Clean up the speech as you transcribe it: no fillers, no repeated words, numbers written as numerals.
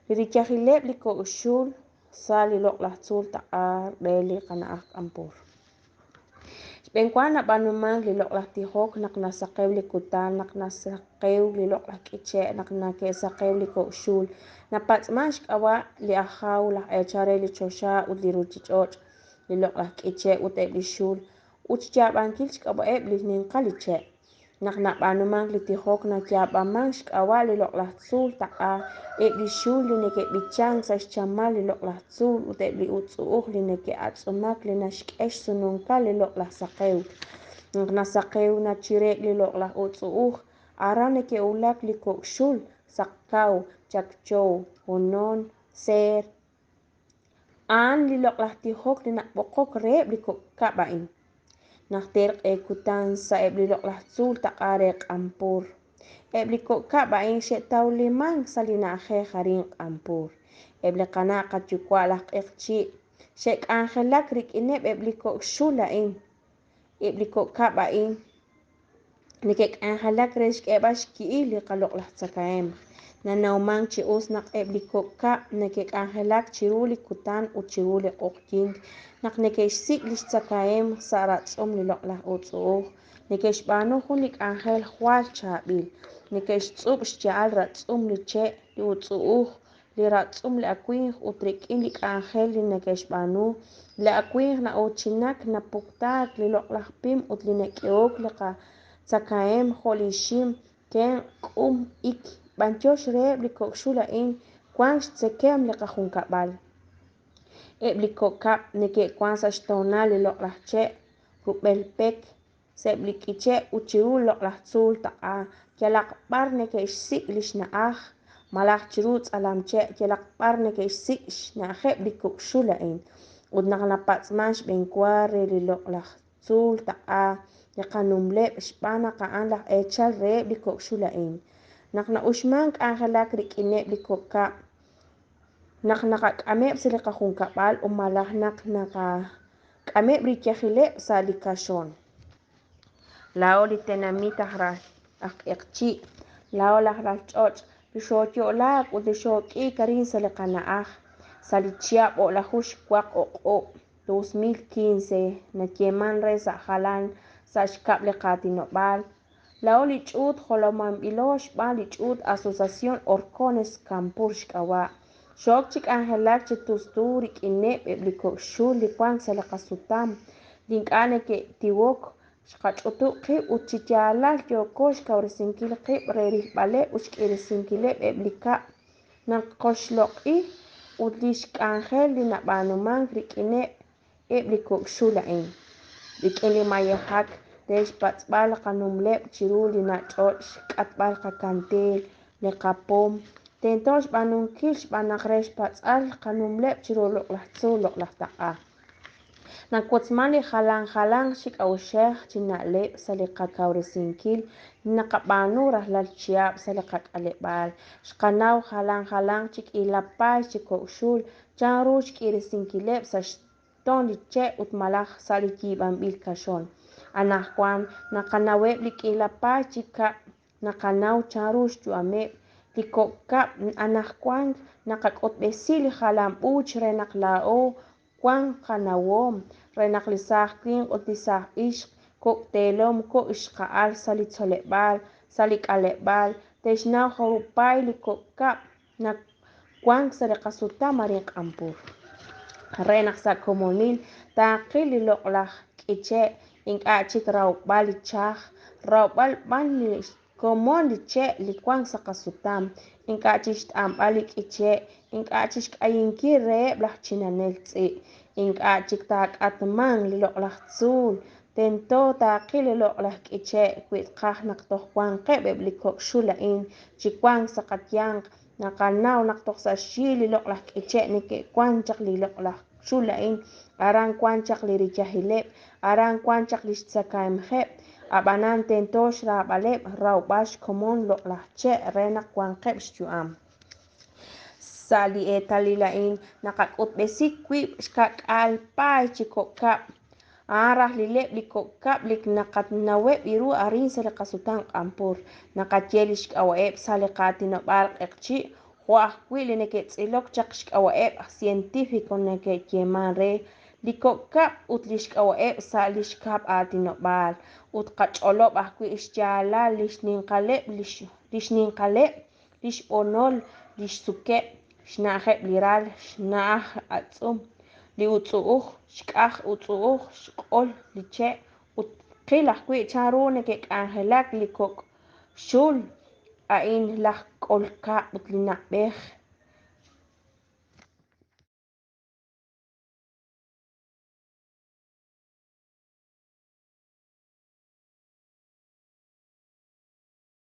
Lirichahilep liko ushul sali lok lah sul taar beli kana ampur. Bengkwana banumang lilok lah tihok nak nasakeu likutan nak nasakeu lilok lah kiche nak nakesakeu liko ushul. Napatsmash awa li ahaw lah echare li chosha ut li ruchichoch lilok lah kiche ut eblishul. Uchjab ankil chkawa ebli ninkaliche. Nak banumang li tihok nak yabamang awa lilok lah sul ta'a eblishul li neke bichang sa chamal lilok lah sul ut ebli utsuuh li neke atsumak li nashkesh sununka lilok lah sakeu. Nak nasakeu na chirek lilok lah utsuuh ara neke ulak liko shul sakau chakchow honon ser an lilok lah tihok li nak bokok rep liko kabain. Nak terk ekutan sa eblilok lah sul takarek ampur. Ebliko kabain syek tau limang salina ahe haring ampur. Eblikana kachukwa lah ekchi. Syek angelak rik inep ebliko shulain. Ebliko kabain. Nikek angelak resh ebash kiili kalok lah sakaem. Nanaumang chius nak ebliko kap nekek angelak chiruli kutan u chiruli okjing. Nak nekesh siklish sakaem sarats lilok lah utsuuh. Nekesh bano hunik angel hual chabil. Nekesh tsub shchal rats liche li utsuuh. Li rats li akwing utrik inlik angel li nekesh bano. Li akwing na uchinak na puktak lilok lah pim ut li nekeok lika sakaem holishim ken ik banchosh reb liko shulain kwansh tsekem lika junkabal. Ebliko kap neke kwansa shtonal lilok lah che rubel pek seblikiche uchiru lok lah sul ta'a kialak bar neke siklish na malak chirutz alamche kialak bar neke siksh na heb liko shulain ut nakanapatsmash benkware lilok lah sul ta'a yakanumlep shbana kaan lah echal reb liko shulain. Nak na ushmank angelak rikine liko kap. Nak nakak'ameb silika junkabal umalah nak nakak'ameb richahileb sa likashon. Lao li tenamita ras ekchi. Lao lah ralchoch. Lishotyo lak u lishotki karin salikanaaj. Salichiap o la hush kwak o 2015 na kieman re sa halan sa shkable katinobal. Lao li chut holoman bilosh ba li chut asociación orcones campur shkawa. Shok chik angelak chitusturi kinep ebliko shul li kwang salakasutam. Linkane ke tiwok shkachutu qib uchityalal yokosh kaurisinkil qib rerih bale ushkirisinkileb eblika. Nakoshloqi utlish angel li nabanumang rikinep ebliko shulain. Rikili mayahak desh patzbal kanumleb chiru li nachoch katbal kakantel li kapom. Tentosh banunkil banakresh patzal kanumleb chiru lok lah tsul lok lah ta'a. Nakutzmali halang shik awsheh chinaleb salikakaurisinkil nakabanu rahlal chiab salikak'alebal. Shkanaw halang chik ilapay chiko ushul chanrush kirisinkileb sa shton liche utmalaj salikibambil kashon. Anahkwan nakanaweb likilapay chika nakanaw chanrush yuameb. Liko kap anahkwan nakak'utbesil halambuch renak lao kwan kanawom renak lisaj kin utisaj ishq koktelom ko ishqaal salitsolebal salik'alebal technaw jorupay liko kap nak kwan salikasutam marin k'ampur. Renak sakomonil taqil lilok lah k'iche ink'achik rawbal ichaj rawbal ban li komon liche li kwan sakasutam ink'achik t'ambal ik'iche ink'achik k'ayinkir reb lah chinanel tz'i ink'achik tak'atman lilok lah tzul tento taqil lilok lah k'iche kwitqaj nak toj kwan qeb ebliko shulain chikwan sakatyanq nakanaw nak toj saxil lilok lah k'iche nike kwan chak lilok lah shulain aran kwan chak lirichahileb aran kwan chak lixtzakaimjeb abanan tentosh rabaleb rawbash komon lok lah che renak kwan qeb xyuam. Sali etalilain nakak'utbesik kwib xkak'al pay chiko kap. Araj lileb liko kap lik nakatnaweb iru arin salikasutan k'ampur. Nakachel ixk'aweb salikatino'bal q'eqchi Huajwi ne que tzilok chakshk awaeb científico ne que quemare likokap utlishkawaeb sa lishkap atinobal utkacholob ajwi ixchala lishninqaleb lishninqaleb lishbonol lishsukeb xnajeb liral xnaj atz'um li utzu'uj xk'aj utzu'uj xq'ol liche utqil ajwi charune que k'anjelak likok xul a'in laj k'olkab utlinab'ej